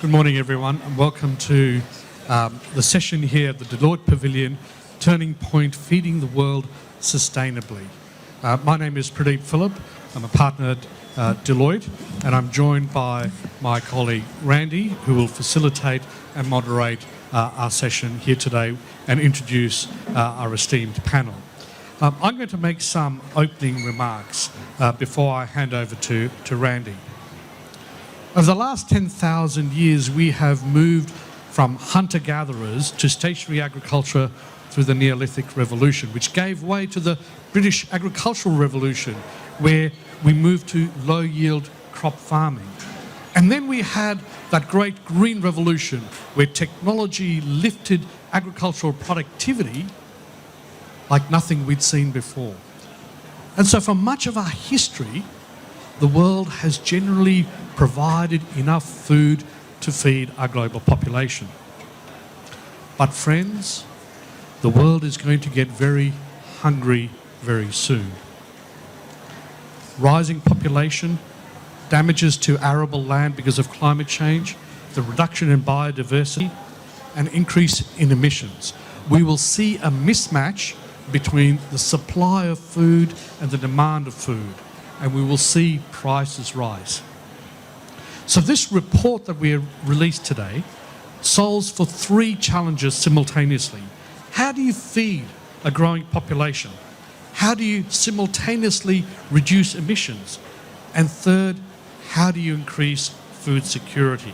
Good morning, everyone, and welcome to the session here at the Deloitte Pavilion, Turning Point, Feeding the World Sustainably. My name is Pradeep Phillip. I'm a partner at Deloitte, and I'm joined by my colleague Randy, who will facilitate and moderate our session here today and introduce our esteemed panel. I'm going to make some opening remarks before I hand over to Randy. Over the last 10,000 years, we have moved from hunter-gatherers to stationary agriculture through the Neolithic Revolution, which gave way to the British Agricultural Revolution, where we moved to low-yield crop farming. And then we had that great Green Revolution, where technology lifted agricultural productivity like nothing we'd seen before. And so for much of our history, the world has generally provided enough food to feed our global population. But friends, the world is going to get very hungry very soon. Rising population, damages to arable land because of climate change, the reduction in biodiversity, and increase in emissions. We will see a mismatch between the supply of food and the demand of food, and we will see prices rise. So this report that we released today solves for three challenges simultaneously. How do you feed a growing population? How do you simultaneously reduce emissions? And third, how do you increase food security?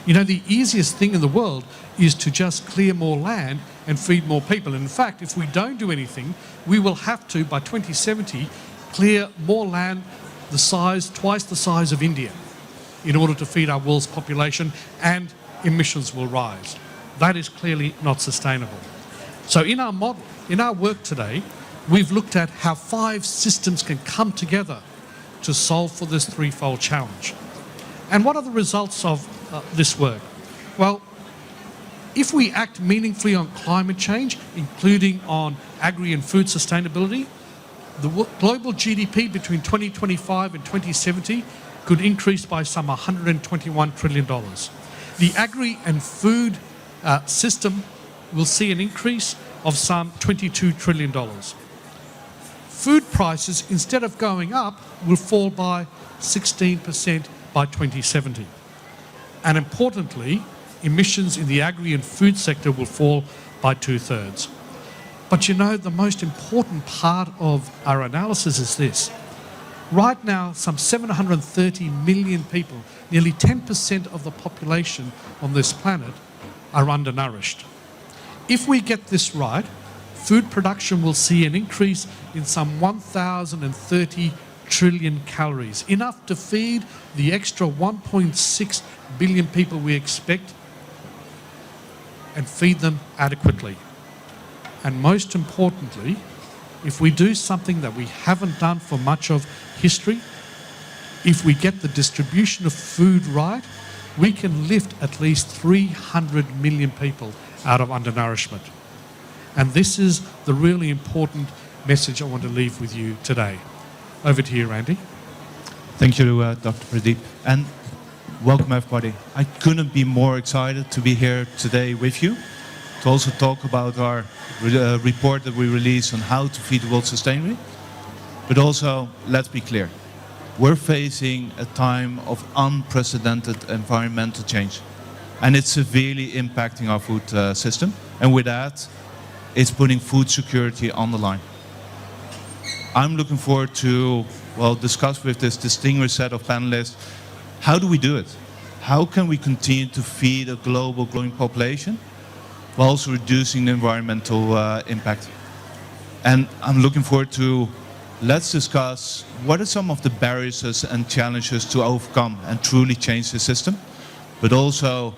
You know, the easiest thing in the world is to just clear more land and feed more people. And in fact, if we don't do anything, we will have to, by 2070, clear more land twice the size of India in order to feed our world's population, and emissions will rise. That is clearly not sustainable. So in our model, in our work today, we've looked at how 5 systems can come together to solve for this threefold challenge. And what are the results of this work? Well, if we act meaningfully on climate change, including on agri and food sustainability, the global GDP between 2025 and 2070 could increase by some $121 trillion. The agri and food system will see an increase of some $22 trillion. Food prices, instead of going up, will fall by 16% by 2070. And importantly, emissions in the agri and food sector will fall by 2/3. But you know, the most important part of our analysis is this. Right now, some 730 million people, nearly 10% of the population on this planet, are undernourished. If we get this right, food production will see an increase in some 1,030 trillion calories, enough to feed the extra 1.6 billion people we expect and feed them adequately. And most importantly, if we do something that we haven't done for much of history, if we get the distribution of food right, we can lift at least 300 million people out of undernourishment. And this is the really important message I want to leave with you today. Over to you, Randy. Thank you, Dr. Pradeep. And welcome, everybody. I couldn't be more excited to be here today with you to also talk about our report that we released on how to feed the world sustainably. But also, let's be clear, we're facing a time of unprecedented environmental change, and it's severely impacting our food system. And with that, it's putting food security on the line. I'm looking forward to, discuss with this distinguished set of panelists, how do we do it? How can we continue to feed a global growing population while also reducing the environmental impact? And I'm looking forward to, let's discuss what are some of the barriers and challenges to overcome and truly change the system, but also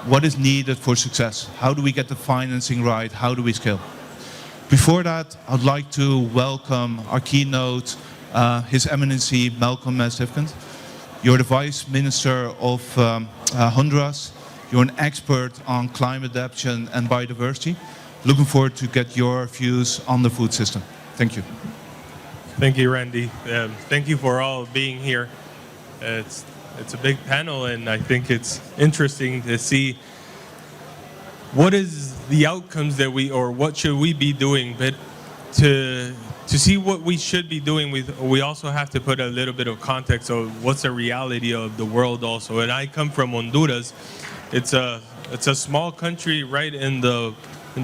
what is needed for success? How do we get the financing right? How do we scale? Before that, I'd like to welcome our keynote, His Eminency Malcolm Stifkens. You're the Vice Minister of Honduras. You're an expert on climate adaptation and biodiversity. Looking forward to get your views on the food system. Thank you. Thank you, Randy. Thank you for all being here. It's it's a big panel, and I think it's interesting to see what is the outcomes that what should we be doing. But to see what we should be doing, we also have to put a little bit of context of what's the reality of the world also. And I come from Honduras. It's a small country right in the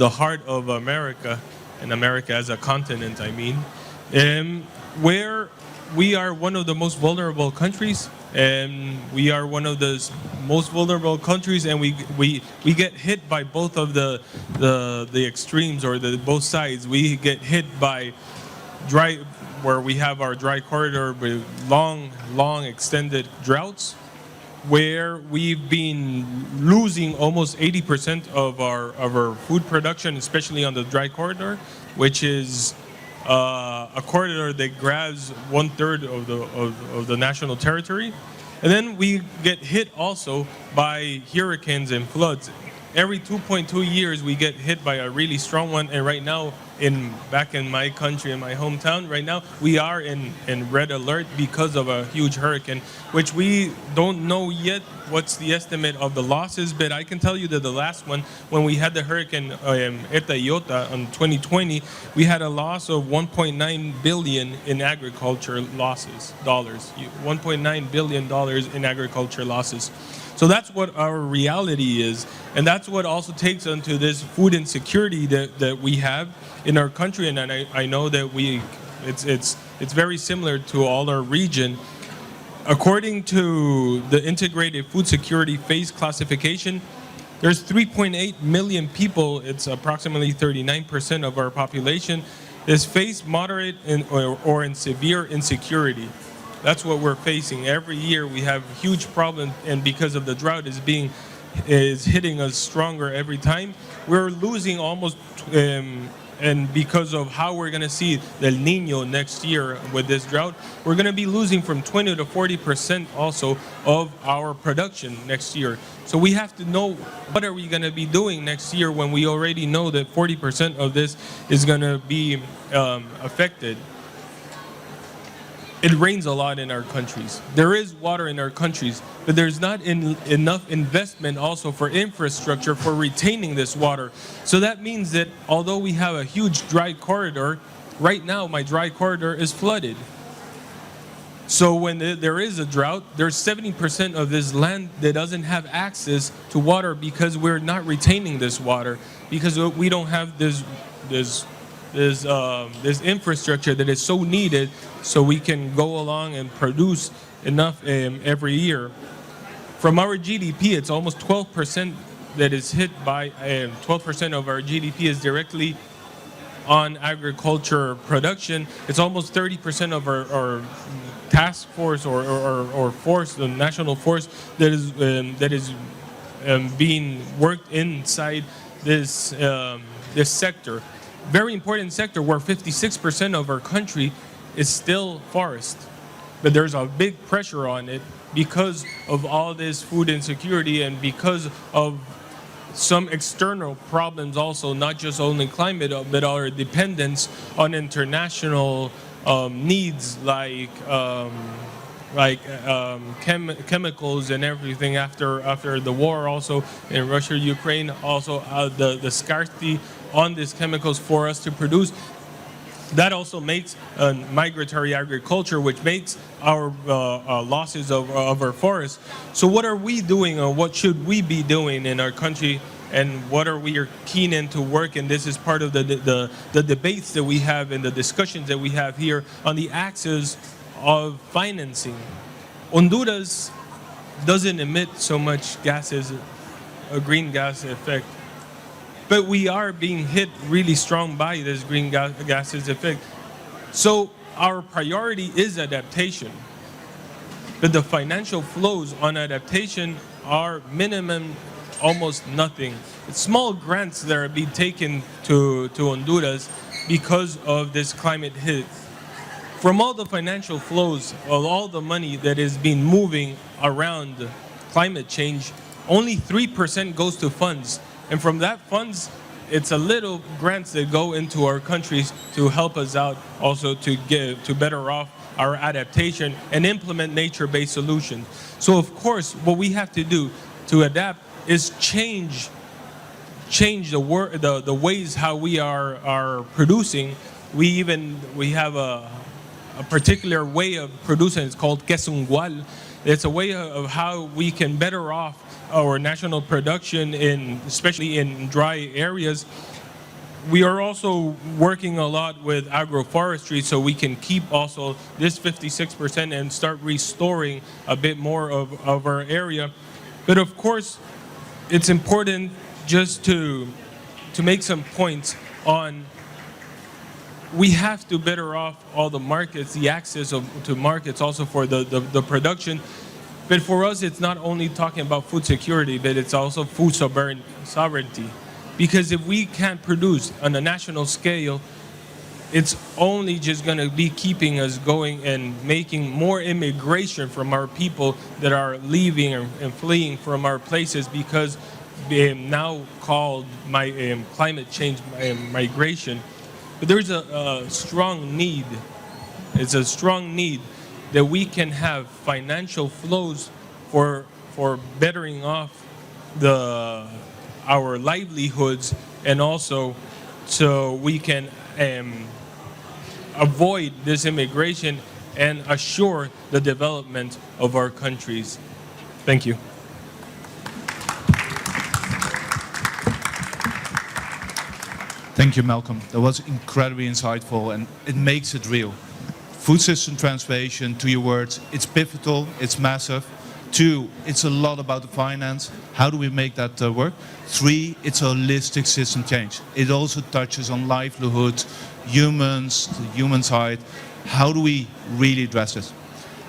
heart of America, and America as a continent, I mean, where we are one of the most vulnerable countries, and we are one of the most vulnerable countries, and we get hit by both of the extremes, or both sides. We get hit by where we have our dry corridor with long extended droughts, where we've been losing almost 80% of our food production, especially on the dry corridor, which is a corridor that grabs 1/3 of the national territory. And then we get hit also by hurricanes and floods. Every 2.2 years we get hit by a really strong one, and right now back in my country, in my hometown, right now we are in red alert because of a huge hurricane, which we don't know yet what's the estimate of the losses. But I can tell you that the last one, when we had the hurricane Eta Iota in 2020, we had a loss of 1.9 billion in agriculture losses, dollars, $1.9 billion in agriculture losses. So that's what our reality is, and that's what also takes onto this food insecurity that we have in our country. And I know that it's very similar to all our region. According to the Integrated Food Security Phase Classification, there's 3.8 million people, it's approximately 39% of our population, is face moderate or in severe insecurity. That's what we're facing. Every year we have huge problems, and because of the drought is hitting us stronger every time. We're losing almost, and because of how we're going to see El Nino next year with this drought, we're going to be losing from 20 to 40% also of our production next year. So we have to know, what are we going to be doing next year when we already know that 40% of this is going to be affected. It rains a lot in our countries. There is water in our countries, but there's not enough investment also for infrastructure for retaining this water. So that means that although we have a huge dry corridor, right now my dry corridor is flooded. So when there is a drought, there's 70% of this land that doesn't have access to water because we're not retaining this water, because we don't have this infrastructure that is so needed so we can go along and produce enough every year. From our GDP, it's almost 12% that is hit by, 12% of our GDP is directly on agriculture production. It's almost 30% of our task force or force, the national force that is being worked inside this sector. Very important sector where 56% of our country is still forest. But there's a big pressure on it because of all this food insecurity and because of some external problems also, not just only climate, but our dependence on international needs like chemicals and everything after the war also in Russia, Ukraine, also the scarcity on these chemicals for us to produce. That also makes migratory agriculture, which makes our losses of our forests. So what are we doing, or what should we be doing in our country, and what are we keen into work? And this is part of the debates that we have and the discussions that we have here on the axis of financing. Honduras doesn't emit so much gases, a green gas effect. But we are being hit really strong by this green gases effect. So our priority is adaptation. But the financial flows on adaptation are minimum, almost nothing. It's small grants that are being taken to Honduras because of this climate hit. From all the financial flows, of all the money that is being moving around climate change, only 3% goes to funds. And from that funds, it's a little grants that go into our countries to help us out, also to better off our adaptation, and implement nature-based solutions. So of course, what we have to do to adapt is change the ways how we are producing. We have a particular way of producing. It's called quesungual. It's a way of how we can better off our national production, especially in dry areas. We are also working a lot with agroforestry, so we can keep also this 56% and start restoring a bit more of our area. But of course, it's important just to make some points on, we have to better off all the markets, the access to markets also for the production. But for us, it's not only talking about food security, but it's also food sovereignty. Because if we can't produce on a national scale, it's only just going to be keeping us going and making more immigration from our people that are leaving and fleeing from our places, because now called climate change migration. But there's a strong need. It's a strong need that we can have financial flows for bettering off our livelihoods, and also so we can avoid this immigration and assure the development of our countries. Thank you. Thank you, Malcolm. That was incredibly insightful, and it makes it real. Food system transformation, to your words, it's pivotal, it's massive. 2, it's a lot about the finance. How do we make that work? 3, it's a holistic system change. It also touches on livelihoods, humans, the human side. How do we really address this?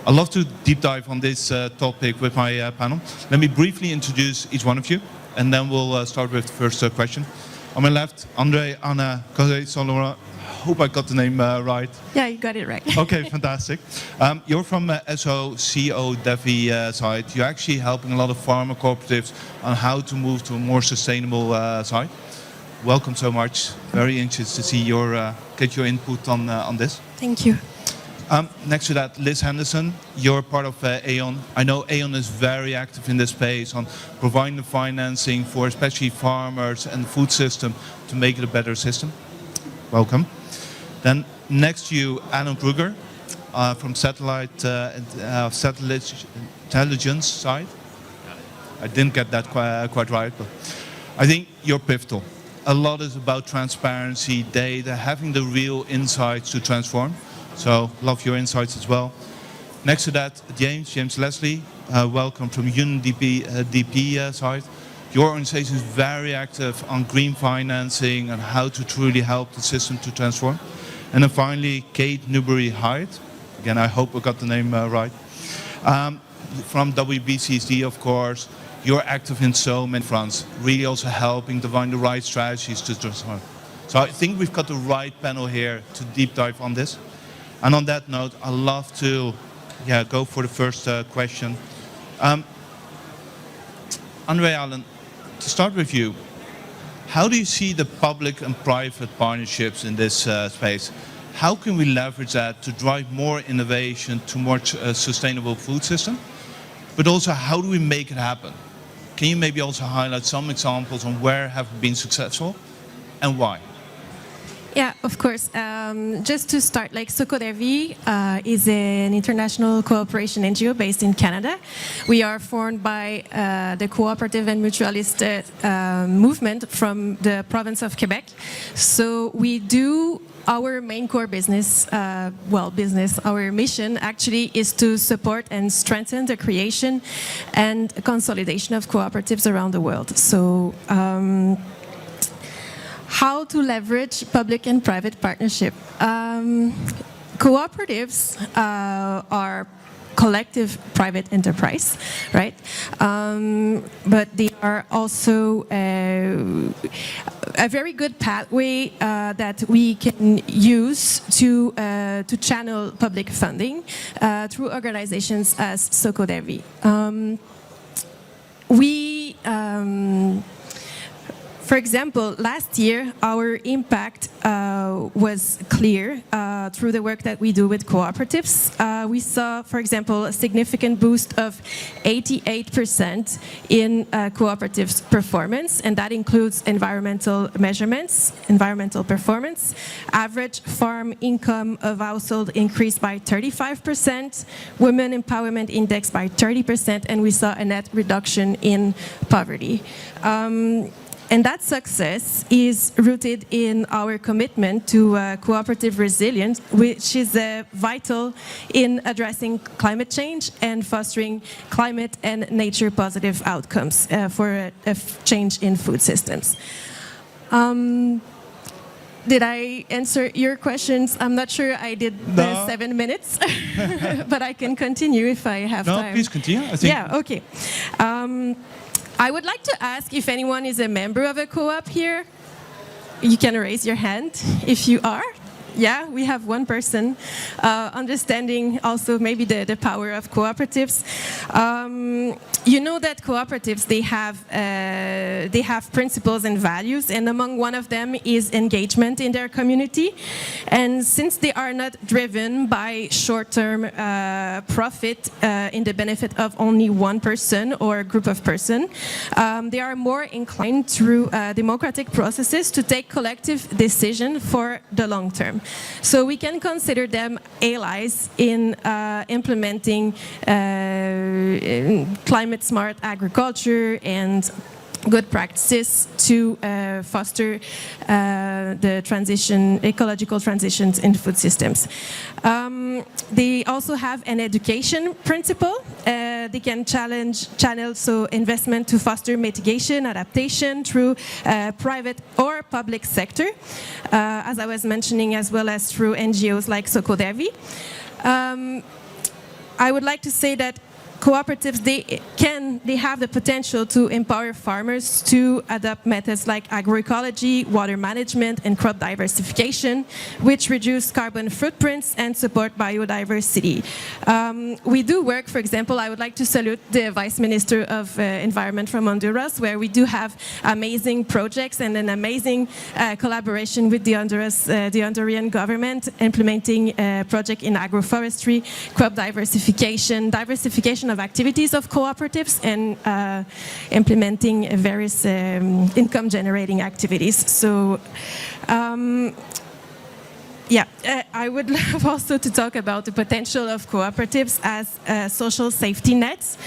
I'd love to deep dive on this topic with my panel. Let me briefly introduce each one of you, and then we'll start with the first question. On my left, Andre Anna Solora. I hope I got the name right. Yeah, you got it right. Okay, fantastic. You're from SOCO Devi side. You're actually helping a lot of farmer cooperatives on how to move to a more sustainable side. Welcome so much. Very interested to see get your input on this. Thank you. Next to that, Liz Henderson, you're part of Aon. I know Aon is very active in this space on providing the financing for especially farmers and the food system to make it a better system. Welcome. Then next to you, Alan Kruger from satellite intelligence side. I didn't get that quite right, but I think you're pivotal. A lot is about transparency, data, having the real insights to transform. So love your insights as well. Next to that, James Leslie, welcome from UNDP side. Your organization is very active on green financing and how to truly help the system to transform. And then finally, Kate Newbury-Hyde. Again, I hope I got the name right. From WBCSD, of course. You're active in so many fronts, really also helping to find the right strategies to transform. So I think we've got the right panel here to deep dive on this. And on that note, I'd love to go for the first question. Andre Allen, to start with you, how do you see the public and private partnerships in this space? How can we leverage that to drive more innovation to more sustainable food system? But also, how do we make it happen? Can you maybe also highlight some examples on where have we been successful and why? Yeah, of course. Just to start, like Socodevi is an international cooperation NGO based in Canada. We are formed by the cooperative and mutualist movement from the province of Quebec. So we do our main core business, our mission actually is to support and strengthen the creation and consolidation of cooperatives around the world. So how to leverage public and private partnership. Cooperatives are collective private enterprise, right? But they are also a very good pathway that we can use to channel public funding through organizations as For example, last year, our impact was clear through the work that we do with cooperatives. We saw, for example, a significant boost of 88% in cooperatives' performance, and that includes environmental measurements, environmental performance. Average farm income of household increased by 35%, women empowerment index by 30%, and we saw a net reduction in poverty. And that success is rooted in our commitment to cooperative resilience, which is vital in addressing climate change and fostering climate and nature positive outcomes for a change in food systems. Did I answer your questions? I'm not sure I did the 7 minutes, but I can continue if I have time. No, please continue. I think. Yeah, okay. I would like to ask if anyone is a member of a co-op here. You can raise your hand if you are. Yeah, we have one person understanding also maybe the power of cooperatives. You know that cooperatives, they have principles and values, and among one of them is engagement in their community. And since they are not driven by short-term profit in the benefit of only one person or a group of persons, they are more inclined through democratic processes to take collective decisions for the long term. So we can consider them allies in implementing climate-smart agriculture and good practices to foster the ecological transitions in food systems. They also have an education principle. They can channel investment to foster mitigation, adaptation through private or public sector, as I was mentioning, as well as through NGOs like Sokodevi. I would like to say that cooperatives, they have the potential to empower farmers to adopt methods like agroecology, water management, and crop diversification, which reduce carbon footprints and support biodiversity. We do work, for example, I would like to salute the Vice Minister of Environment from Honduras, where we do have amazing projects and an amazing collaboration with the Honduran government, implementing a project in agroforestry, crop diversification of activities of cooperatives, and implementing various income-generating activities. So, I would love also to talk about the potential of cooperatives as social safety nets.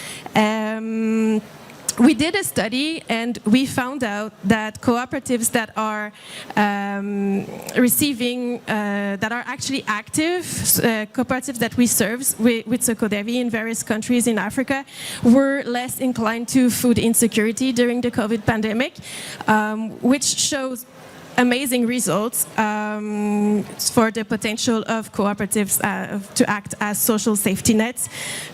We did a study and we found out that cooperatives that are that are actually active, cooperatives that we serve with Sokodevi in various countries in Africa, were less inclined to food insecurity during the COVID pandemic, which shows amazing results for the potential of cooperatives to act as social safety nets.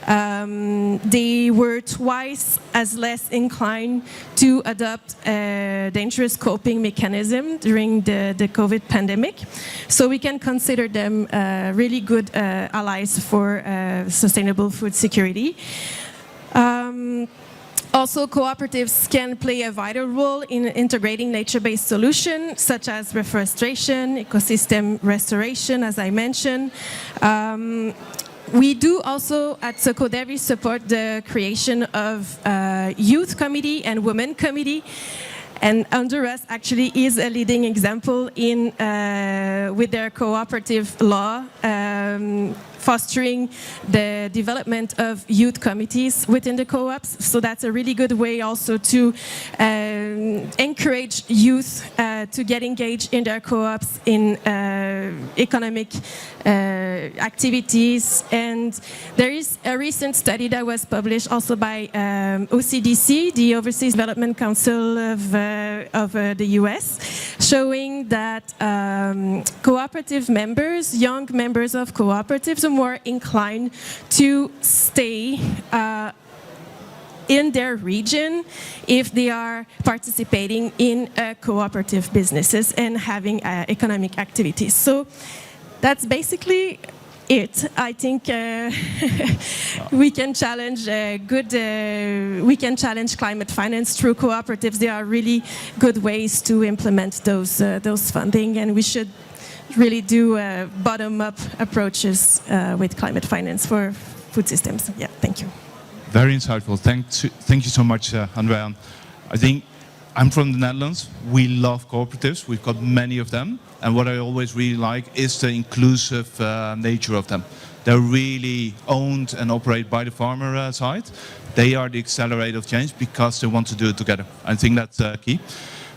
They were twice as less inclined to adopt a dangerous coping mechanism during the COVID pandemic. So we can consider them really good allies for sustainable food security. Also, cooperatives can play a vital role in integrating nature-based solutions, such as reforestation, ecosystem restoration, as I mentioned. We do also, at Sokodevi, support the creation of youth committee and women committee. And Honduras actually is a leading example in with their cooperative law, fostering the development of youth committees within the co-ops. So that's a really good way also to encourage youth to get engaged in their co-ops in economic activities. And there is a recent study that was published also by OCDC, the Overseas Development Council of the US, showing that cooperative members, young members of cooperatives, are more inclined to stay in their region if they are participating in cooperative businesses and having economic activities. So that's basically it. I think we can challenge we can challenge climate finance through cooperatives. There are really good ways to implement those funding, and we should really do bottom-up approaches with climate finance for food systems. Yeah, thank you. Very insightful. Thank you so much, Andrea. I think I'm from the Netherlands. We love cooperatives. We've got many of them. And what I always really like is the inclusive nature of them. They're really owned and operated by the farmer side. They are the accelerator of change because they want to do it together. I think that's key.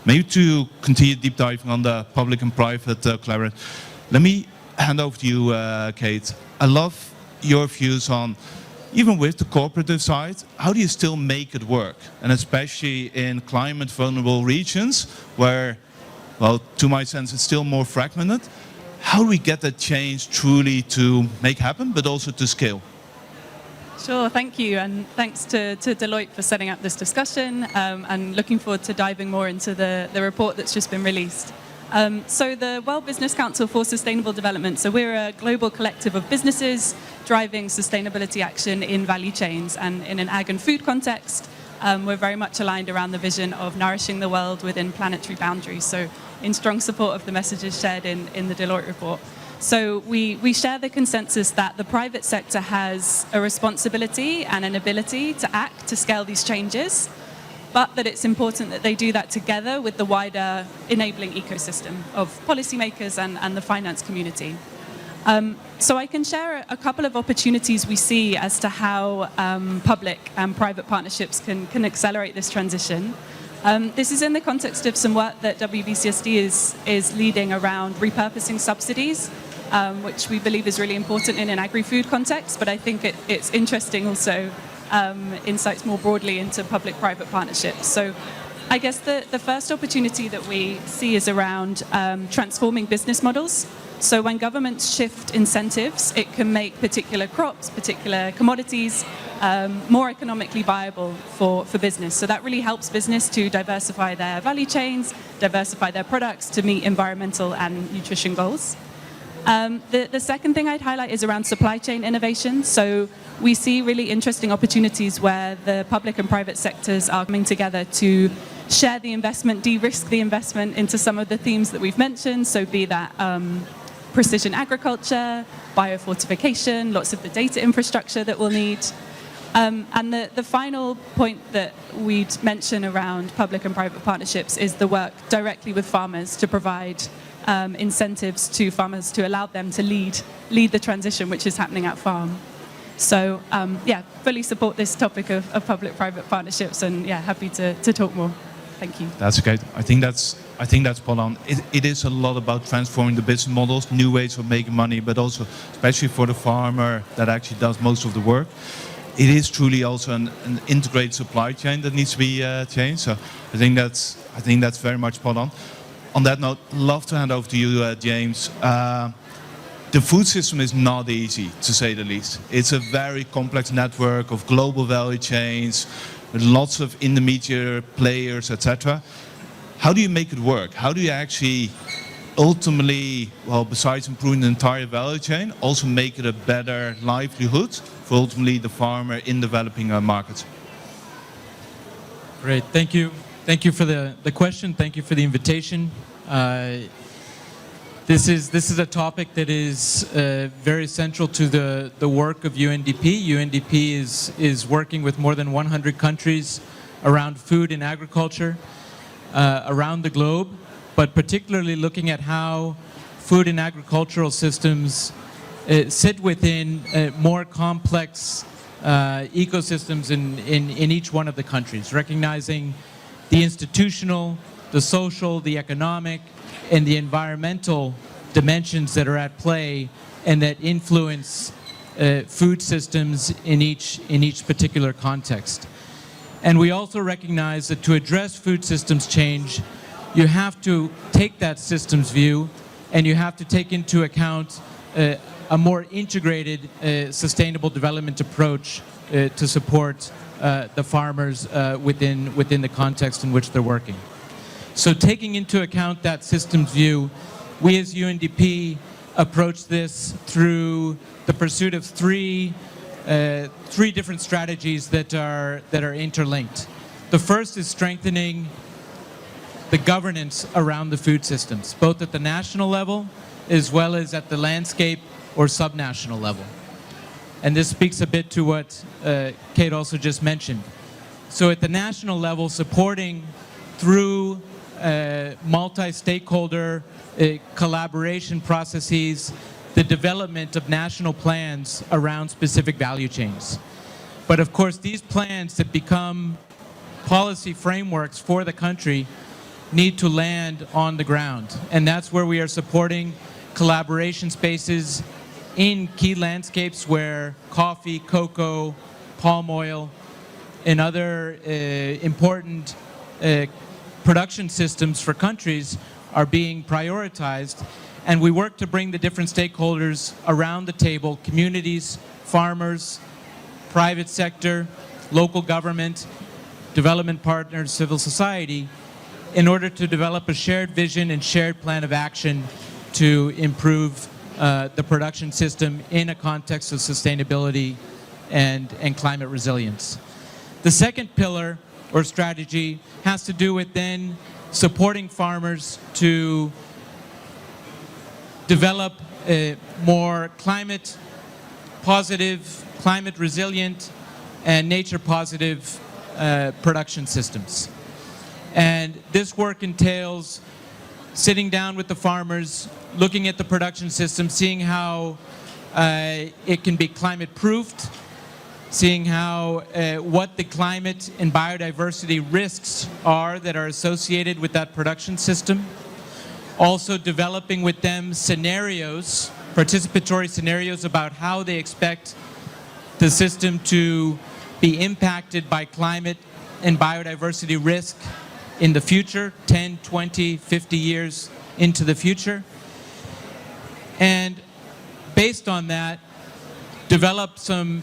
Maybe to continue deep diving on the public and private collaboration, let me hand over to you, Kate. I love your views on, even with the cooperative side, how do you still make it work? And especially in climate vulnerable regions where, well, to my sense, it's still more fragmented. How do we get that change truly to make happen, but also to scale? Sure, thank you, and thanks to Deloitte for setting up this discussion, and looking forward to diving more into the report that's just been released. So the World Business Council for Sustainable Development, so we're a global collective of businesses driving sustainability action in value chains, and in an ag and food context, we're very much aligned around the vision of nourishing the world within planetary boundaries, so in strong support of the messages shared in the Deloitte report. So we share the consensus that the private sector has a responsibility and an ability to act to scale these changes, but that it's important that they do that together with the wider enabling ecosystem of policymakers and the finance community. So I can share a couple of opportunities we see as to how public and private partnerships can accelerate this transition. This is in the context of some work that WBCSD is leading around repurposing subsidies, which we believe is really important in an agri-food context, but I think it's interesting also insights more broadly into public-private partnerships. So I guess the first opportunity that we see is around transforming business models. So when governments shift incentives, it can make particular crops, particular commodities more economically viable for business. So that really helps business to diversify their value chains, diversify their products to meet environmental and nutrition goals. The second thing I'd highlight is around supply chain innovation. So we see really interesting opportunities where the public and private sectors are coming together to share the investment, de-risk the investment into some of the themes that we've mentioned. So be that precision agriculture, biofortification, lots of the data infrastructure that we'll need. And the final point that we'd mention around public and private partnerships is the work directly with farmers to provide incentives to farmers to allow them to lead the transition which is happening at farm. So yeah, fully support this topic of public-private partnerships, and yeah, happy to talk more. Thank you. That's great. I think that's spot on. It is a lot about transforming the business models, new ways of making money, but also, especially for the farmer that actually does most of the work, it is truly also an integrated supply chain that needs to be changed. So I think that's very much spot on. On that note, love to hand over to you, James. The food system is not easy, to say the least. It's a very complex network of global value chains, with lots of intermediate players, etc. How do you make it work? How do you actually ultimately, well, besides improving the entire value chain, also make it a better livelihood for ultimately the farmer in developing markets? Great, thank you. Thank you for the question. Thank you for the invitation. This is a topic that is very central to the work of UNDP. UNDP is working with more than 100 countries around food and agriculture around the globe, but particularly looking at how food and agricultural systems sit within more complex ecosystems in each one of the countries, recognizing the institutional, the social, the economic, and the environmental dimensions that are at play and that influence food systems in each particular context. And we also recognize that to address food systems change, you have to take that systems view and you have to take into account a more integrated sustainable development approach to support the farmers within the context in which they're working. So taking into account that systems view, we as UNDP approach this through the pursuit of three different strategies that are interlinked. The first is strengthening the governance around the food systems, both at the national level as well as at the landscape or subnational level. And this speaks a bit to what Kate also just mentioned. So at the national level, supporting through multi-stakeholder collaboration processes the development of national plans around specific value chains. But of course, these plans that become policy frameworks for the country need to land on the ground. And that's where we are supporting collaboration spaces in key landscapes where coffee, cocoa, palm oil, and other important production systems for countries are being prioritized. And we work to bring the different stakeholders around the table, communities, farmers, private sector, local government, development partners, civil society, in order to develop a shared vision and shared plan of action to improve the production system in a context of sustainability and climate resilience. The second pillar or strategy has to do with then supporting farmers to develop more climate positive, climate resilient, and nature positive production systems. And this work entails sitting down with the farmers, looking at the production system, seeing how it can be climate proofed, seeing how what the climate and biodiversity risks are that are associated with that production system. Also developing with them scenarios, participatory scenarios about how they expect the system to be impacted by climate and biodiversity risk in the future, 10, 20, 50 years into the future. And based on that, develop some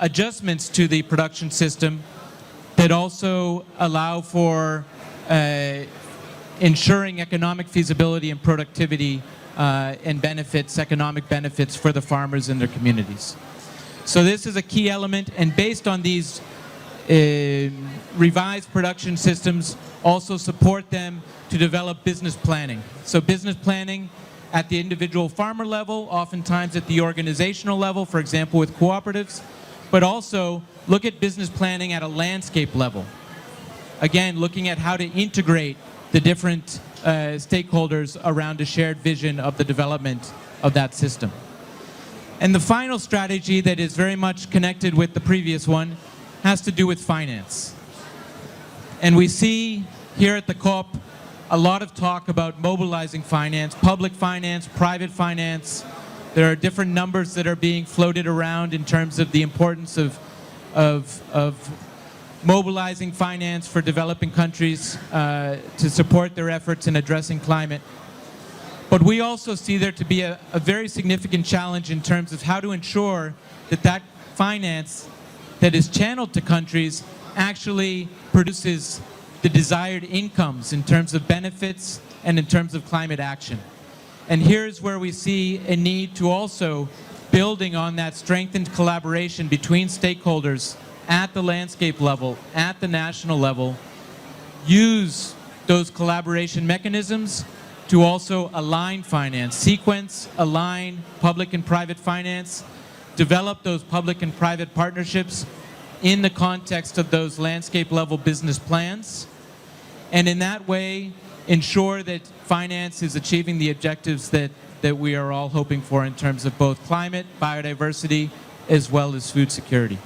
adjustments to the production system that also allow for ensuring economic feasibility and productivity and benefits, economic benefits for the farmers and their communities. So this is a key element, and based on these revised production systems, also support them to develop business planning. So business planning at the individual farmer level, oftentimes at the organizational level, for example with cooperatives, but also look at business planning at a landscape level. Again, looking at how to integrate the different stakeholders around a shared vision of the development of that system. And the final strategy that is very much connected with the previous one has to do with finance. And we see here at the COP a lot of talk about mobilizing finance, public finance, private finance. There are different numbers that are being floated around in terms of the importance of mobilizing finance for developing countries to support their efforts in addressing climate. But we also see there to be a very significant challenge in terms of how to ensure that that finance that is channeled to countries actually produces the desired incomes in terms of benefits and in terms of climate action. And here's where we see a need to also, building on that strengthened collaboration between stakeholders at the landscape level, at the national level, use those collaboration mechanisms to also align finance, sequence, align public and private finance, develop those public and private partnerships in the context of those landscape level business plans, and in that way ensure that finance is achieving the objectives that we are all hoping for in terms of both climate, biodiversity, as well as food security.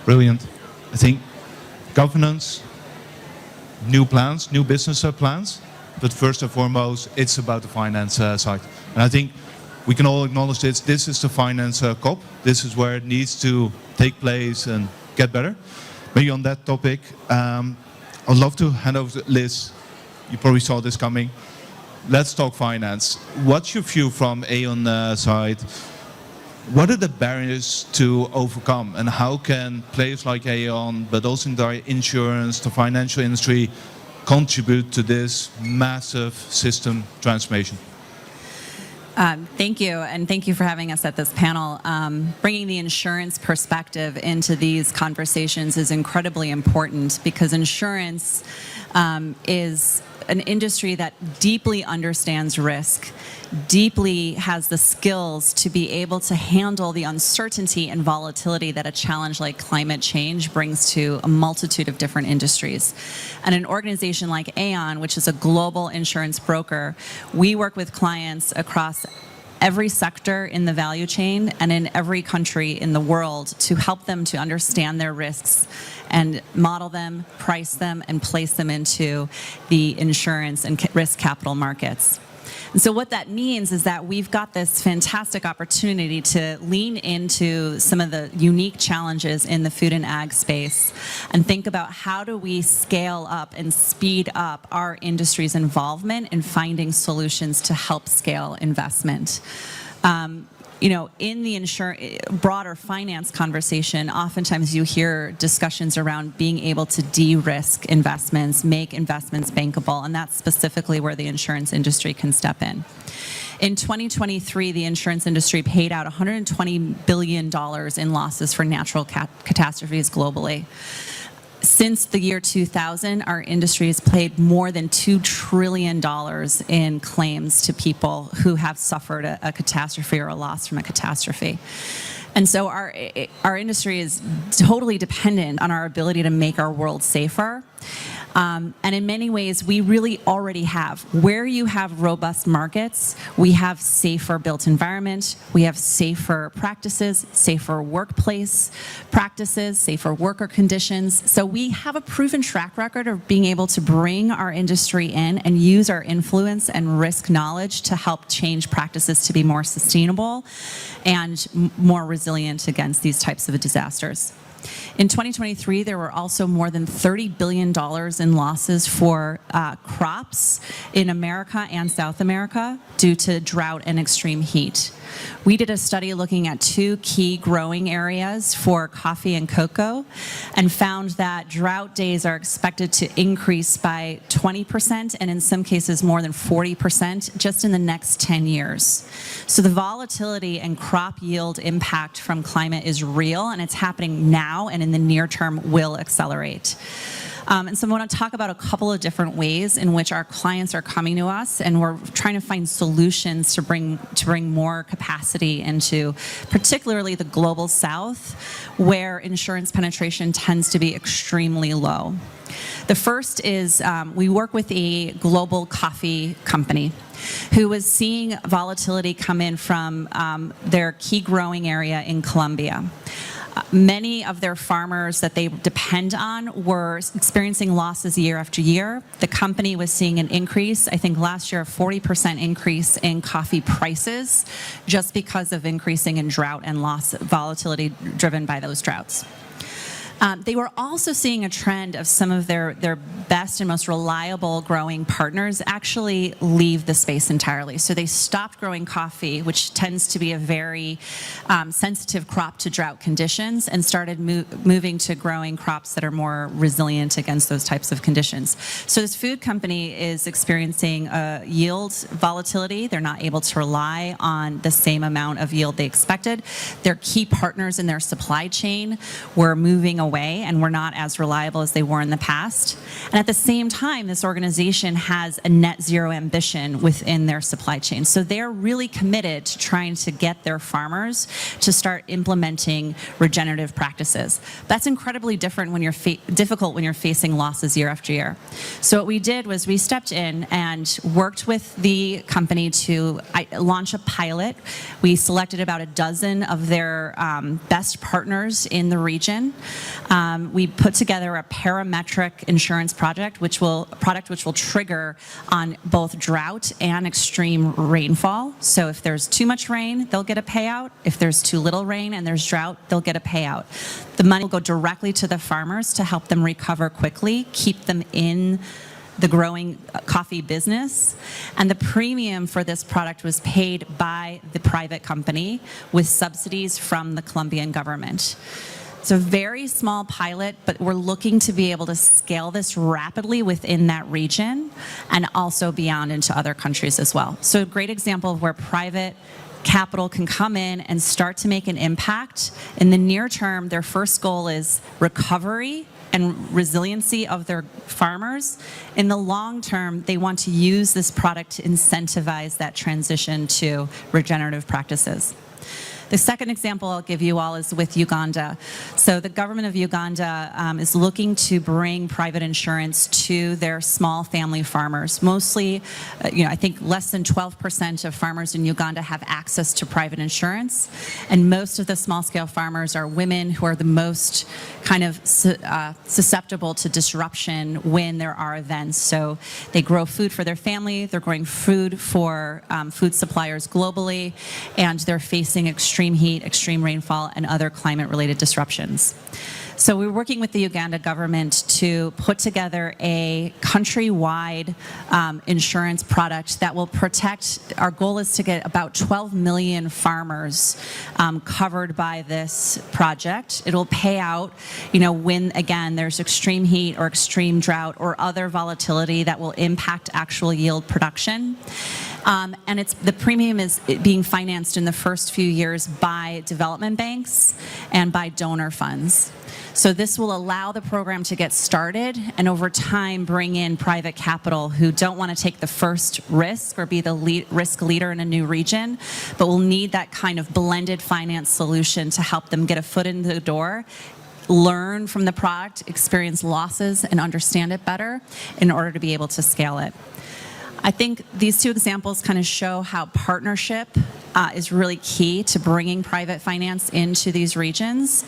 Brilliant. I think governance, new plans, new business plans, but first and foremost, it's about the finance side. And I think we can all acknowledge this. This is the finance COP. This is where it needs to take place and get better. Maybe on that topic, I'd love to hand over to Liz. You probably saw this coming. Let's talk finance. What's your view from Aon side? What are the barriers to overcome, and how can players like Aon, but also the insurance, the financial industry, contribute to this massive system transformation? Thank you, and thank you for having us at this panel. Bringing the insurance perspective into these conversations is incredibly important because insurance is an industry that deeply understands risk, deeply has the skills to be able to handle the uncertainty and volatility that a challenge like climate change brings to a multitude of different industries. And an organization like Aon, which is a global insurance broker, we work with clients across every sector in the value chain and in every country in the world to help them to understand their risks and model them, price them, and place them into the insurance and risk capital markets. And so what that means is that we've got this fantastic opportunity to lean into some of the unique challenges in the food and ag space and think about how do we scale up and speed up our industry's involvement in finding solutions to help scale investment. In the broader finance conversation, oftentimes you hear discussions around being able to de-risk investments, make investments bankable, and that's specifically where the insurance industry can step in. In 2023, the insurance industry paid out $120 billion in losses for natural catastrophes globally. Since the year 2000, our industry has paid more than $2 trillion in claims to people who have suffered a catastrophe or a loss from a catastrophe. And so our industry is totally dependent on our ability to make our world safer. And in many ways, we really already have. Where you have robust markets, we have safer built environment, we have safer practices, safer workplace practices, safer worker conditions. So we have a proven track record of being able to bring our industry in and use our influence and risk knowledge to help change practices to be more sustainable and more resilient against these types of disasters. In 2023, there were also more than $30 billion in losses for crops in America and South America due to drought and extreme heat. We did a study looking at 2 key growing areas for coffee and cocoa and found that drought days are expected to increase by 20% and in some cases more than 40% just in the next 10 years. So the volatility and crop yield impact from climate is real and it's happening now and in the near term will accelerate. And so I want to talk about a couple of different ways in which our clients are coming to us, and we're trying to find solutions to bring more capacity into, particularly the global South, where insurance penetration tends to be extremely low. The first is we work with a global coffee company who was seeing volatility come in from their key growing area in Colombia. Many of their farmers that they depend on were experiencing losses year after year. The company was seeing an increase, I think last year, a 40% increase in coffee prices just because of increasing in drought and loss volatility driven by those droughts. They were also seeing a trend of some of their best and most reliable growing partners actually leave the space entirely. So they stopped growing coffee, which tends to be a very sensitive crop to drought conditions, and started moving to growing crops that are more resilient against those types of conditions. So this food company is experiencing yield volatility. They're not able to rely on the same amount of yield they expected. Their key partners in their supply chain were moving away and were not as reliable as they were in the past. And at the same time, this organization has a net zero ambition within their supply chain. So they're really committed to trying to get their farmers to start implementing regenerative practices. That's incredibly different when difficult when you're facing losses year after year. So what we did was we stepped in and worked with the company to launch a pilot. We selected about a dozen of their best partners in the region. We put together a parametric insurance product which will trigger on both drought and extreme rainfall. So if there's too much rain, they'll get a payout. If there's too little rain and there's drought, they'll get a payout. The money will go directly to the farmers to help them recover quickly, keep them in the growing coffee business, and the premium for this product was paid by the private company with subsidies from the Colombian government. It's a very small pilot, but we're looking to be able to scale this rapidly within that region and also beyond into other countries as well. So a great example of where private capital can come in and start to make an impact. In the near term, their first goal is recovery and resiliency of their farmers. In the long term, they want to use this product to incentivize that transition to regenerative practices. The second example I'll give you all is with Uganda. So the government of Uganda is looking to bring private insurance to their small family farmers. Mostly, I think less than 12% of farmers in Uganda have access to private insurance. And most of the small-scale farmers are women who are the most kind of susceptible to disruption when there are events. So they grow food for their family, they're growing food for food suppliers globally, and they're facing extreme heat, extreme rainfall, and other climate-related disruptions. So we're working with the Uganda government to put together a countrywide insurance product that will protect. Our goal is to get about 12 million farmers covered by this project. It'll pay out, when, again, there's extreme heat or extreme drought or other volatility that will impact actual yield production. And the premium is being financed in the first few years by development banks and by donor funds. So this will allow the program to get started and over time bring in private capital who don't want to take the first risk or be the risk leader in a new region, but will need that kind of blended finance solution to help them get a foot in the door, learn from the product, experience losses, and understand it better in order to be able to scale it. I think these two examples kind of show how partnership is really key to bringing private finance into these regions.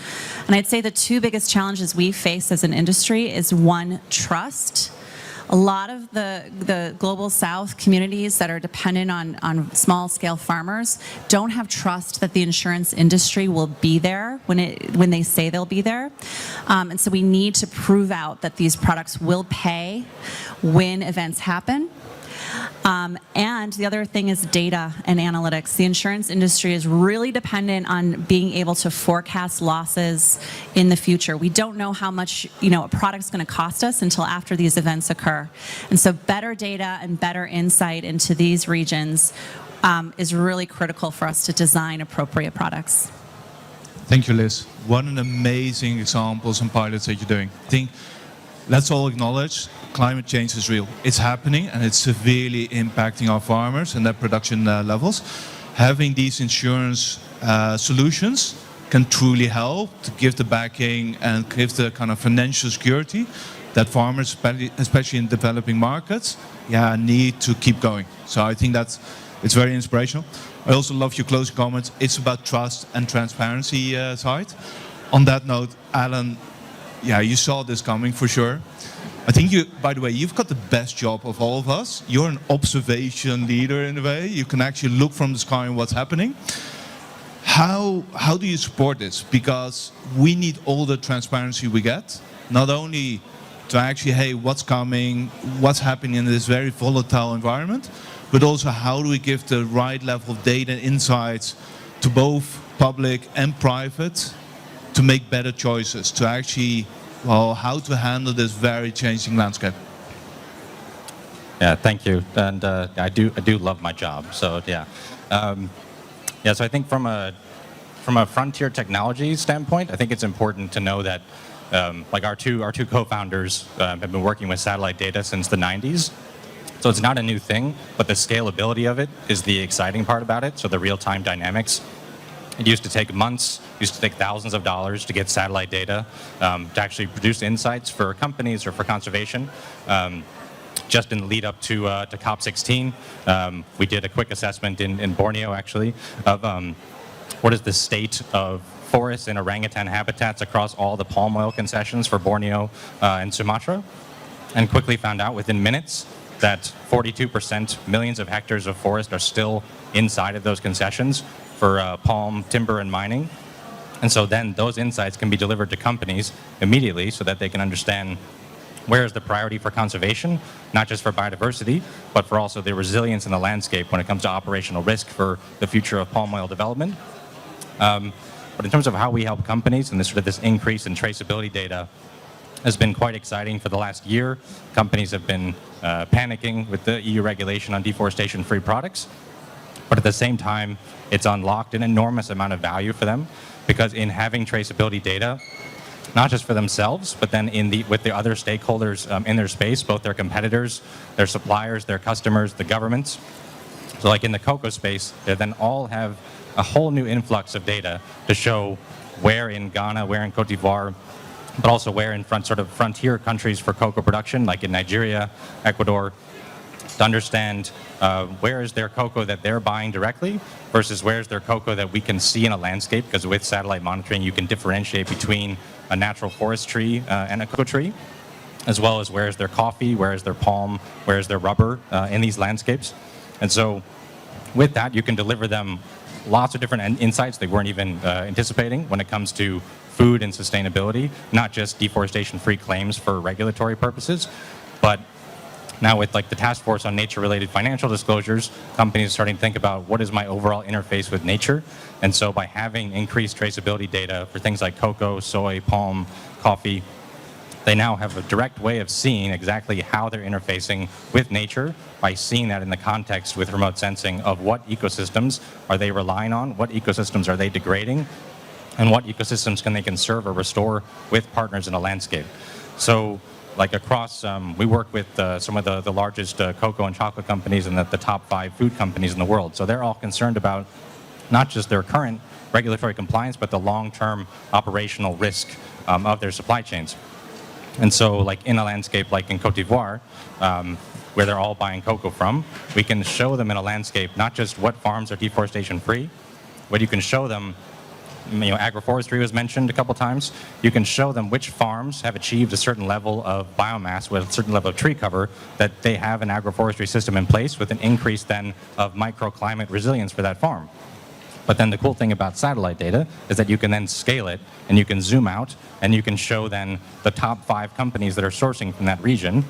And I'd say the two biggest challenges we face as an industry is one, trust. A lot of the global south communities that are dependent on small-scale farmers don't have trust that the insurance industry will be there when they say they'll be there. And so we need to prove out that these products will pay when events happen. And the other thing is data and analytics. The insurance industry is really dependent on being able to forecast losses in the future. We don't know how much a product's going to cost us until after these events occur. And so better data and better insight into these regions is really critical for us to design appropriate products. Thank you, Liz. What an amazing examples and pilots that you're doing. I think let's all acknowledge climate change is real. It's happening and it's severely impacting our farmers and their production levels. Having these insurance solutions can truly help to give the backing and give the kind of financial security that farmers, especially in developing markets, need to keep going. So I think it's very inspirational. I also love your closing comments. It's about trust and transparency side. On that note, Alan, you saw this coming for sure. I think by the way, you've got the best job of all of us. You're an observation leader in a way. You can actually look from the sky and what's happening. How do you support this? Because we need all the transparency we get, not only to actually, hey, what's coming, what's happening in this very volatile environment, but also how do we give the right level of data and insights to both public and private to make better choices, to actually how to handle this very changing landscape. Yeah, thank you. And I do love my job. So so I think from a frontier technology standpoint, I think it's important to know that like our two co-founders have been working with satellite data since the 90s. So it's not a new thing, but the scalability of it is the exciting part about it. So the real-time dynamics. It used to take months, used to take thousands of dollars to get satellite data to actually produce insights for companies or for conservation. Just in the lead up to COP16, we did a quick assessment in Borneo, actually, of what is the state of forests and orangutan habitats across all the palm oil concessions for Borneo and Sumatra, and quickly found out within minutes that 42%, millions of hectares of forest are still inside of those concessions for palm, timber, and mining. And so then those insights can be delivered to companies immediately so that they can understand where is the priority for conservation, not just for biodiversity, but for also the resilience in the landscape when it comes to operational risk for the future of palm oil development. But But in terms of how we help companies and this increase in traceability data has been quite exciting for the last year. Companies have been panicking with the EU regulation on deforestation-free products. But at the same time, it's unlocked an enormous amount of value for them, because in having traceability data, not just for themselves, but then with the other stakeholders in their space, both their competitors, their suppliers, their customers, the governments. So like in the cocoa space, they then all have a whole new influx of data to show where in Ghana, where in Cote d'Ivoire, but also where in frontier countries for cocoa production, like in Nigeria, Ecuador, to understand where is their cocoa that they're buying directly versus where's their cocoa that we can see in a landscape, because with satellite monitoring you can differentiate between a natural forest tree and a cocoa tree, as well as where's their coffee, where's their palm, where's their rubber in these landscapes. And so with that you can deliver them lots of different insights they weren't even anticipating when it comes to food and sustainability, not just deforestation-free claims for regulatory purposes, but now with like the Task Force on Nature-Related Financial Disclosures, companies are starting to think about what is my overall interface with nature. And so by having increased traceability data for things like cocoa, soy, palm, coffee, they now have a direct way of seeing exactly how they're interfacing with nature by seeing that in the context with remote sensing of what ecosystems are they relying on, what ecosystems are they degrading, and what ecosystems can they conserve or restore with partners in a landscape. So like across, we work with some of the largest cocoa and chocolate companies and the top 5 food companies in the world. So they're all concerned about not just their current regulatory compliance, but the long-term operational risk of their supply chains. And so like in a landscape like in Cote d'Ivoire, where they're all buying cocoa from, we can show them in a landscape not just what farms are deforestation-free, but you can show them, agroforestry was mentioned a couple times. You can show them which farms have achieved a certain level of biomass with a certain level of tree cover, that they have an agroforestry system in place with an increase then of microclimate resilience for that farm. But then the cool thing about satellite data is that you can then scale it and you can zoom out and you can show then the top 5 companies that are sourcing from that region,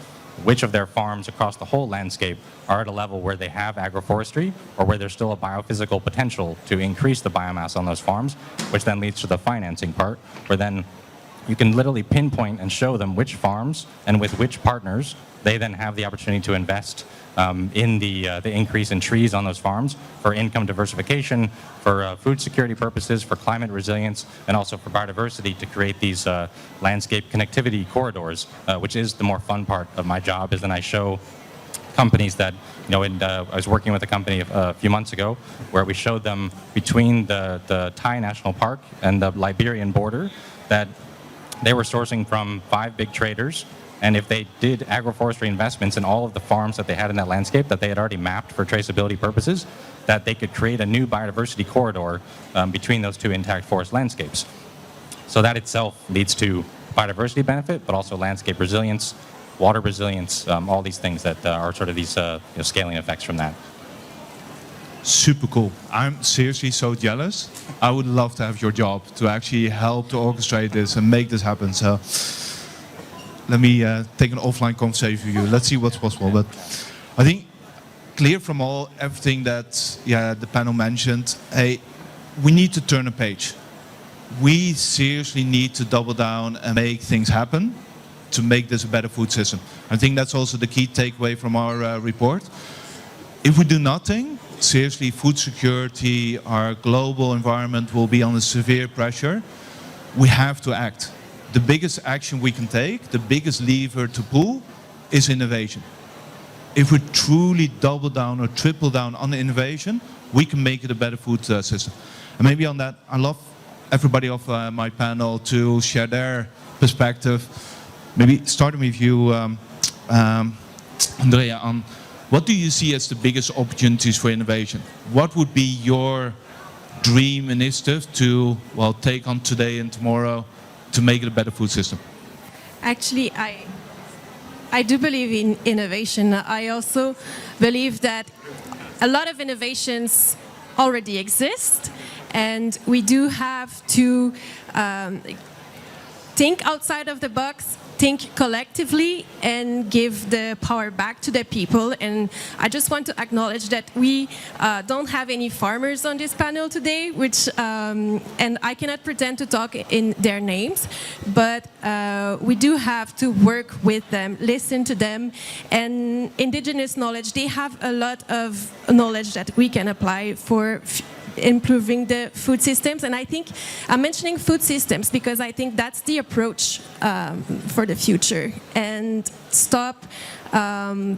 which of their farms across the whole landscape are at a level where they have agroforestry or where there's still a biophysical potential to increase the biomass on those farms, which then leads to the financing part, where then you can literally pinpoint and show them which farms and with which partners they then have the opportunity to invest in the increase in trees on those farms for income diversification, for food security purposes, for climate resilience, and also for biodiversity, to create these landscape connectivity corridors, which is the more fun part of my job. Is then I show companies that, I was working with a company a few months ago where we showed them between the Thai National Park and the Liberian border that they were sourcing from 5 big traders. And if they did agroforestry investments in all of the farms that they had in that landscape that they had already mapped for traceability purposes, that they could create a new biodiversity corridor between those 2 intact forest landscapes. So that itself leads to biodiversity benefit, but also landscape resilience, water resilience, all these things that are sort of these scaling effects from that. Super cool. I'm seriously so jealous. I would love to have your job to actually help to orchestrate this and make this happen. So let me take an offline conversation with you. Let's see what's possible. But I think clear from everything that the panel mentioned, we need to turn a page. We seriously need to double down and make things happen to make this a better food system. I think that's also the key takeaway from our report. If we do nothing, seriously, food security, our global environment will be under severe pressure. We have to act. The biggest action we can take, the biggest lever to pull, is innovation. If we truly double down or triple down on the innovation, we can make it a better food system. And maybe on that, I love everybody of my panel to share their perspective. Maybe starting with you, Andrea, on what do you see as the biggest opportunities for innovation? What would be your dream initiative to take on today and tomorrow to make it a better food system? Actually, I do believe in innovation. I also believe that a lot of innovations already exist, and we do have to think outside of the box, think collectively and give the power back to the people. And I just want to acknowledge that we don't have any farmers on this panel today, which and I cannot pretend to talk in their names, but we do have to work with them, listen to them, and indigenous knowledge. They have a lot of knowledge that we can apply for improving the food systems. And I think I'm mentioning food systems because I think that's the approach for the future, and stop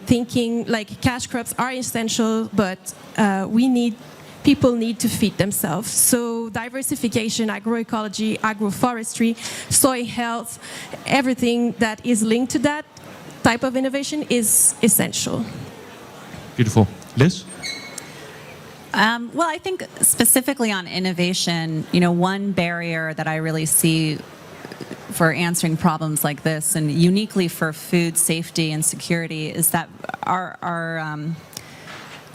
thinking like cash crops are essential, but people need to feed themselves. So diversification, agroecology, agroforestry, soil health, everything that is linked to that type of innovation is essential. Beautiful. Liz? Well, I think specifically on innovation, one barrier that I really see for answering problems like this, and uniquely for food safety and security, is that our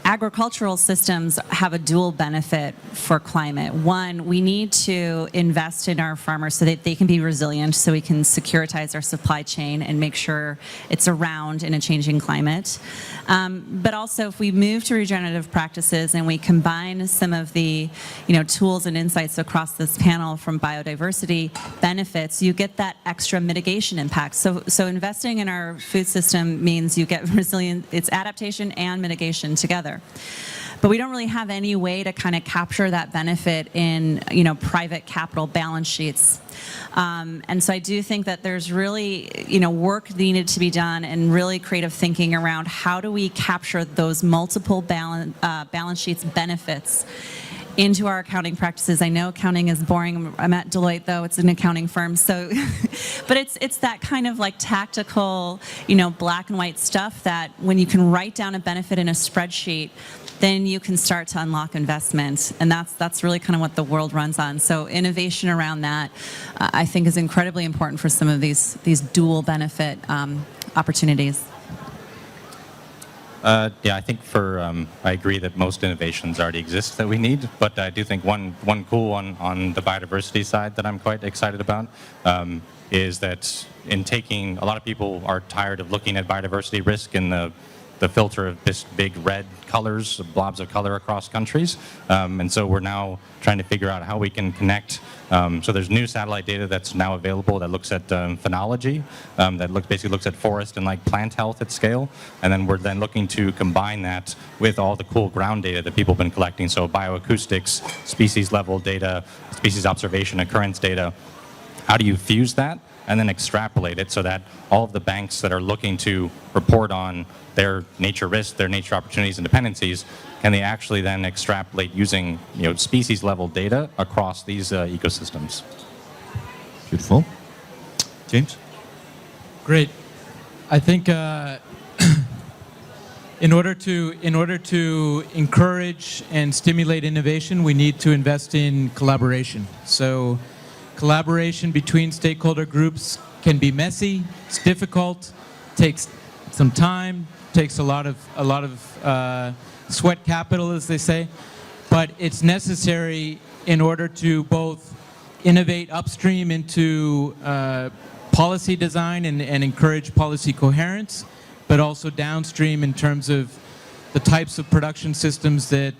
agricultural systems have a dual benefit for climate. One, we need to invest in our farmers so that they can be resilient, so we can securitize our supply chain and make sure it's around in a changing climate. But also, if we move to regenerative practices and we combine some of the tools and insights across this panel from biodiversity benefits, you get that extra mitigation impact. So investing in our food system means you get resilient, it's adaptation and mitigation together. But we don't really have any way to kind of capture that benefit in private capital balance sheets. And so I do think that there's really work needed to be done, and really creative thinking around how do we capture those multiple balance sheets benefits into our accounting practices. I know accounting is boring. I'm at Deloitte, though. It's an accounting firm. So, but it's that kind of like tactical, black and white stuff that when you can write down a benefit in a spreadsheet, then you can start to unlock investment. And that's really kind of what the world runs on. So innovation around that, I think, is incredibly important for some of these dual benefit opportunities. Yeah, I think I agree that most innovations already exist that we need, but I do think one cool one on the biodiversity side that I'm quite excited about is that a lot of people are tired of looking at biodiversity risk in the filter of this big red colors, blobs of color across countries. And so we're now trying to figure out how we can connect. So there's new satellite data that's now available that looks at phenology, that basically looks at forest and plant health at scale. And then we're then looking to combine that with all the cool ground data that people have been collecting. So bioacoustics, species level data, species observation, occurrence data. How do you fuse that and then extrapolate it so that all of the banks that are looking to report on their nature risks, their nature opportunities and dependencies, can they actually then extrapolate using species level data across these ecosystems? Beautiful. James? Great. I think in order to encourage and stimulate innovation, we need to invest in collaboration. So collaboration between stakeholder groups can be messy, it's difficult, takes some time, takes a lot of sweat capital, as they say, but it's necessary in order to both innovate upstream into policy design and encourage policy coherence, but also downstream in terms of the types of production systems that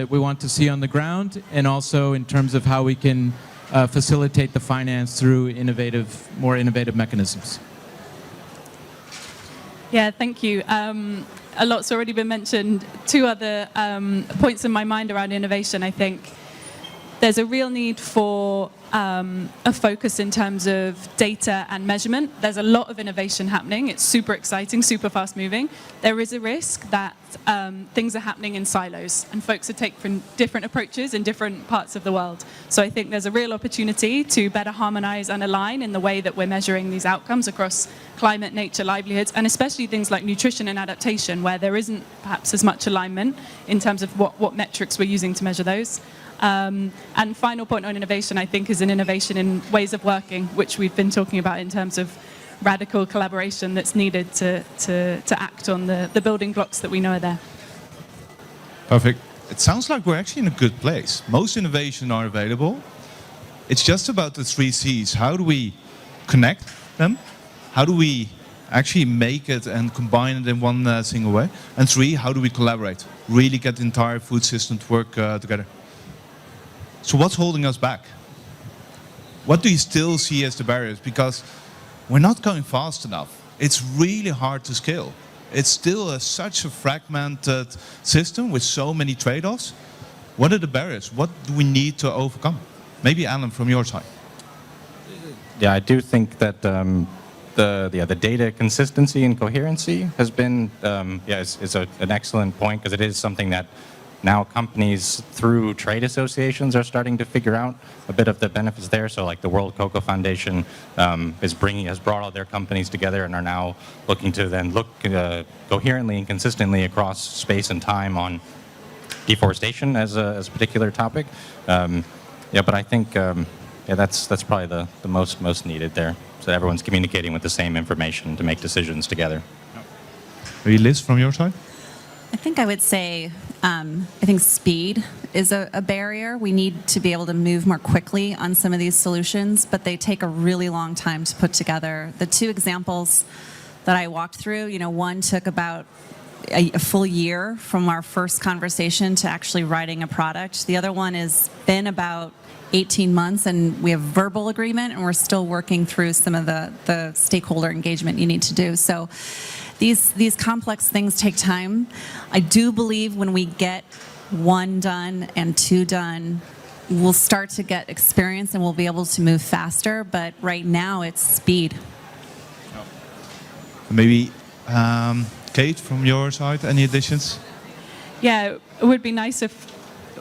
we want to see on the ground, and also in terms of how we can facilitate the finance through more innovative mechanisms. Yeah, thank you. A lot's already been mentioned. Two other points in my mind around innovation. I think there's a real need for a focus in terms of data and measurement. There's a lot of innovation happening. It's super exciting, super fast moving. There is a risk that things are happening in silos and folks are taking different approaches in different parts of the world. So I think there's a real opportunity to better harmonize and align in the way that we're measuring these outcomes across climate, nature, livelihoods, and especially things like nutrition and adaptation, where there isn't perhaps as much alignment in terms of what metrics we're using to measure those. And final point on innovation, I think, is an innovation in ways of working, which we've been talking about in terms of radical collaboration that's needed to act on the building blocks that we know are there. Perfect. It sounds like we're actually in a good place. Most innovation are available. It's just about the 3 C's. How do we connect them? how do we actually make it and combine it in one single way? And 3, how do we collaborate? Really get the entire food system to work together. So what's holding us back? What do you still see as the barriers? Because we're not going fast enough. It's really hard to scale. It's still such a fragmented system with so many trade-offs. What are the barriers? What do we need to overcome? Maybe Alan, from your side. Yeah, I do think that the data consistency and coherency has been is an excellent point, because it is something that now companies through trade associations are starting to figure out a bit of the benefits there. So like the World Cocoa Foundation has brought all their companies together and are now looking to then look coherently and consistently across space and time on deforestation as a particular topic. But I think that's probably the most needed there, so that everyone's communicating with the same information to make decisions together. Maybe Liz, from your side? I think I would say, I think speed is a barrier. We need to be able to move more quickly on some of these solutions, but they take a really long time to put together. The 2 examples that I walked through, one took about a full year from our first conversation to actually writing a product. The other one has been about 18 months, and we have verbal agreement, and we're still working through some of the stakeholder engagement you need to do. So these complex things take time. I do believe when we get 1 done and 2 done, we'll start to get experience and we'll be able to move faster. But right now, it's speed. Maybe Kate, from your side, any additions? Yeah, it would be nice if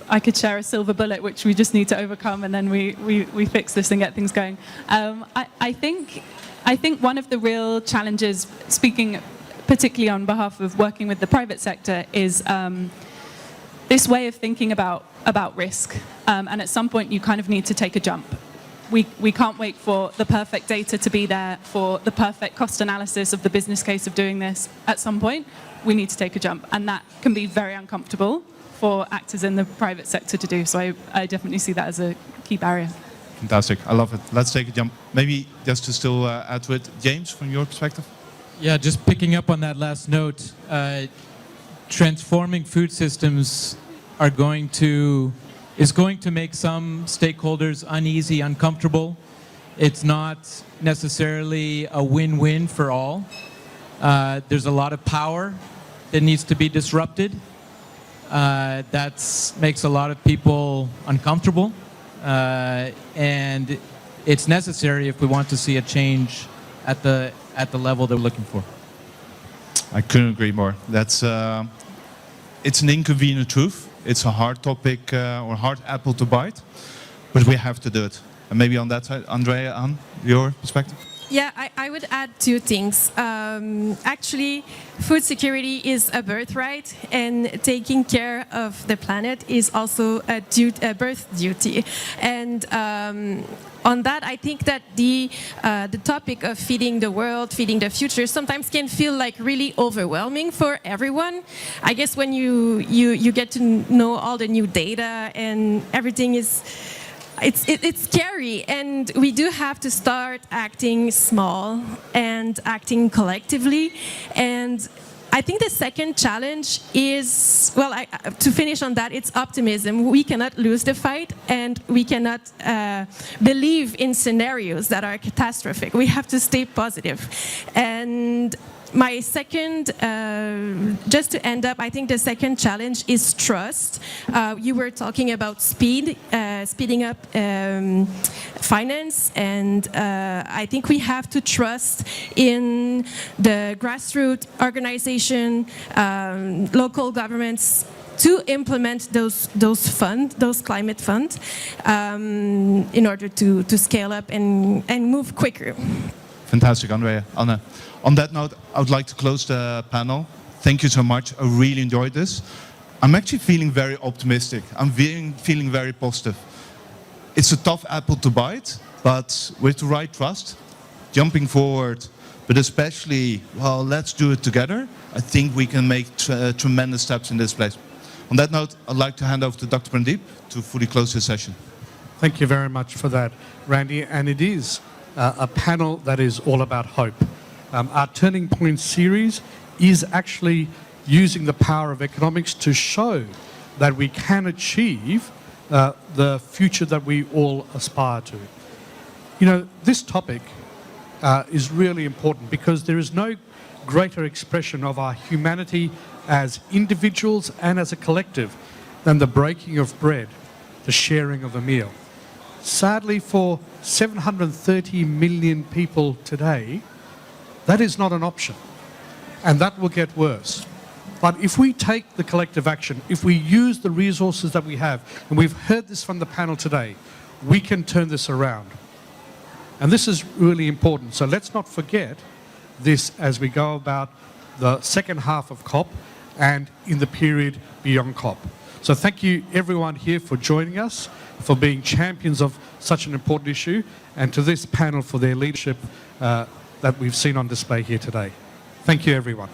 I could share a silver bullet, which we just need to overcome, and then we fix this and get things going. I think one of the real challenges, speaking particularly on behalf of working with the private sector, is this way of thinking about risk. And at some point, you kind of need to take a jump. We can't wait for the perfect data to be there, for the perfect cost analysis of the business case of doing this. At some point, we need to take a jump, and that can be very uncomfortable for actors in the private sector to do. So I definitely see that as a key barrier. Fantastic. I love it. Let's take a jump. Maybe just to still add to it, James, from your perspective? Yeah, just picking up on that last note, transforming food systems is going to make some stakeholders uneasy, uncomfortable. It's not necessarily a win-win for all. There's a lot of power that needs to be disrupted. That makes a lot of people uncomfortable, and it's necessary if we want to see a change at the level they're looking for. I couldn't agree more. That's it's an inconvenient truth. It's a hard topic or hard apple to bite, but we have to do it. And maybe on that side, Andrea, on your perspective? Yeah, I would add 2 things. Actually, food security is a birthright, and taking care of the planet is also a birth duty. And on that, I think that the topic of feeding the world, feeding the future, sometimes can feel like really overwhelming for everyone. I guess when you get to know all the new data and everything is. It's scary, and we do have to start acting small and acting collectively. And I think the second challenge is, to finish on that, it's optimism. We cannot lose the fight, and we cannot believe in scenarios that are catastrophic. We have to stay positive. And my second, just to end up, I think the second challenge is trust. You were talking about speeding up finance, and I think we have to trust in the grassroots organization, local governments, to implement those climate funds in order to scale up and move quicker. Fantastic, Andrea. Anna. On that note, I would like to close the panel. Thank you so much. I really enjoyed this. I'm actually feeling very optimistic. I'm feeling very positive. It's a tough apple to bite, but with the right trust, jumping forward, but especially, let's do it together. I think we can make tremendous steps in this place. On that note, I'd like to hand over to Dr. Pradeep to fully close this session. Thank you very much for that, Randy. And it is a panel that is all about hope. Our Turning Point series is actually using the power of economics to show that we can achieve the future that we all aspire to. You know, this topic is really important because there is no greater expression of our humanity as individuals and as a collective than the breaking of bread, the sharing of a meal. Sadly, for 730 million people today, that is not an option, and that will get worse. But if we take the collective action, if we use the resources that we have, and we've heard this from the panel today, we can turn this around. And this is really important. So let's not forget this as we go about the second half of COP and in the period beyond COP. So thank you everyone here for joining us, for being champions of such an important issue, and to this panel for their leadership that we've seen on display here today. Thank you everyone.